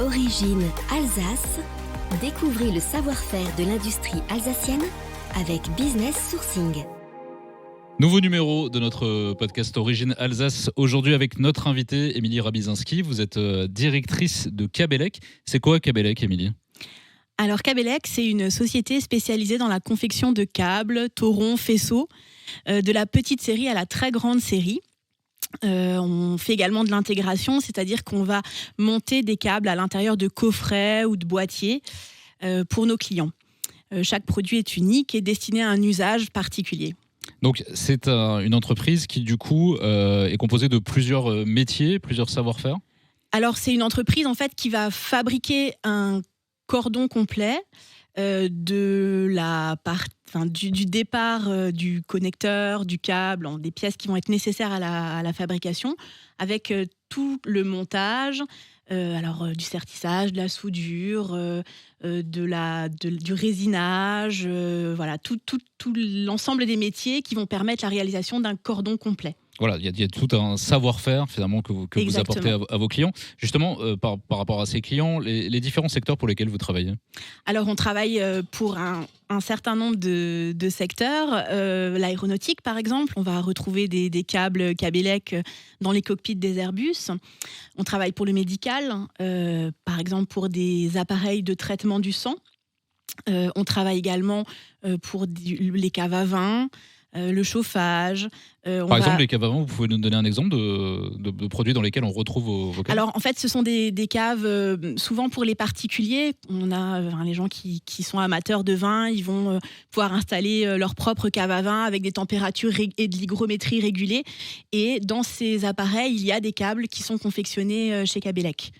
Origine Alsace. Découvrez le savoir-faire de l'industrie alsacienne avec Business Sourcing. Nouveau numéro de notre podcast Origine Alsace. Aujourd'hui avec notre invitée Émilie Rabizinski. Vous êtes directrice de Cabellec. C'est quoi Cabellec, Émilie ? Alors Cabellec, c'est une société spécialisée dans la confection de câbles, torons, faisceaux, de la petite série à la très grande série. On fait également de l'intégration, c'est-à-dire qu'on va monter des câbles à l'intérieur de coffrets ou de boîtiers pour nos clients. Chaque produit est unique et destiné à un usage particulier. Donc c'est une entreprise qui du coup est composée de plusieurs métiers, plusieurs savoir-faire. Alors c'est une entreprise en fait qui va fabriquer un cordon complet du départ du connecteur, du câble, des pièces qui vont être nécessaires à la fabrication, avec tout le montage, du sertissage, de la soudure, du résinage, tout l'ensemble des métiers qui vont permettre la réalisation d'un cordon complet. Voilà, il y a tout un savoir-faire finalement que vous apportez à vos clients. Justement, par rapport à ces clients, les différents secteurs pour lesquels vous travaillez. Alors, on travaille pour un certain nombre de secteurs. L'aéronautique, par exemple, on va retrouver des câbles Cabellec dans les cockpits des Airbus. On travaille pour le médical, par exemple pour des appareils de traitement du sang. On travaille également pour les caves à vin. Le chauffage. Par exemple, les caves à vin, vous pouvez nous donner un exemple de produits dans lesquels on retrouve vos câbles ? Alors, en fait, ce sont des caves, souvent pour les particuliers. On a les gens qui sont amateurs de vin, ils vont pouvoir installer leur propre cave à vin avec des températures et de l'hygrométrie régulées. Et dans ces appareils, il y a des câbles qui sont confectionnés chez Cabellec.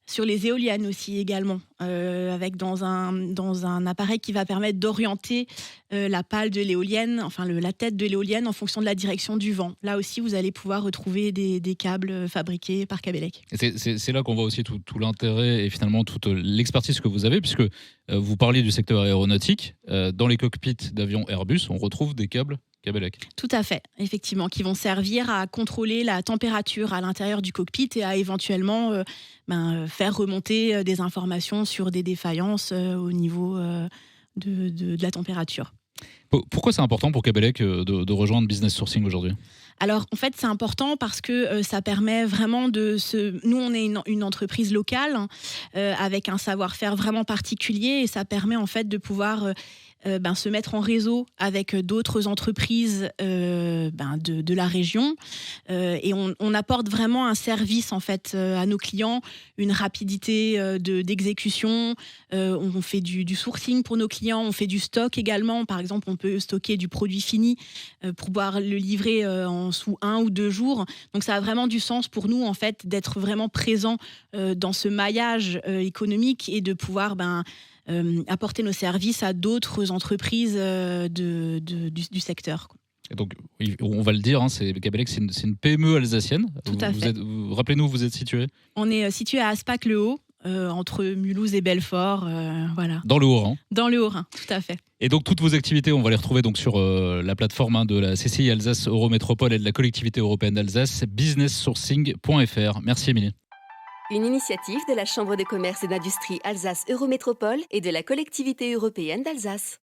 Sur les éoliennes aussi également, avec dans un appareil qui va permettre d'orienter la pale de l'éolienne, la tête de l'éolienne en fonction de la direction du vent. Là aussi, vous allez pouvoir retrouver des câbles fabriqués par Cabellec. C'est là qu'on voit aussi tout l'intérêt et finalement toute l'expertise que vous avez, puisque vous parliez du secteur aéronautique. Dans les cockpits d'avions Airbus, on retrouve des câbles Cabellec. Tout à fait, effectivement, qui vont servir à contrôler la température à l'intérieur du cockpit et à éventuellement faire remonter des informations sur des défaillances au niveau de la température. Pourquoi c'est important pour Cabellec de rejoindre Business Sourcing aujourd'hui ? Alors, en fait, c'est important parce que ça permet vraiment Nous, on est une entreprise locale avec un savoir-faire vraiment particulier et ça permet en fait de pouvoir se mettre en réseau avec d'autres entreprises de la région et on apporte vraiment un service en fait à nos clients, une rapidité d'exécution. On fait du sourcing pour nos clients, on fait du stock également. Par exemple, on peut stocker du produit fini pour pouvoir le livrer sous 1 ou 2 jours. Donc ça a vraiment du sens pour nous en fait d'être vraiment présent dans ce maillage économique et de pouvoir apporter nos services à d'autres entreprises du secteur. Et donc, on va le dire, Cabellec, c'est une PME alsacienne. Tout à fait. Rappelez-nous où vous êtes situé. On est situé à Aspac-le-Haut, entre Mulhouse et Belfort. Voilà. Dans le Haut-Rhin. Dans le Haut-Rhin, tout à fait. Et donc, toutes vos activités, on va les retrouver donc sur la plateforme de la CCI Alsace Eurométropole et de la collectivité européenne d'Alsace, businesssourcing.fr. Merci, Émilie. Une initiative de la Chambre de commerce et d'industrie Alsace Eurométropole et de la collectivité européenne d'Alsace.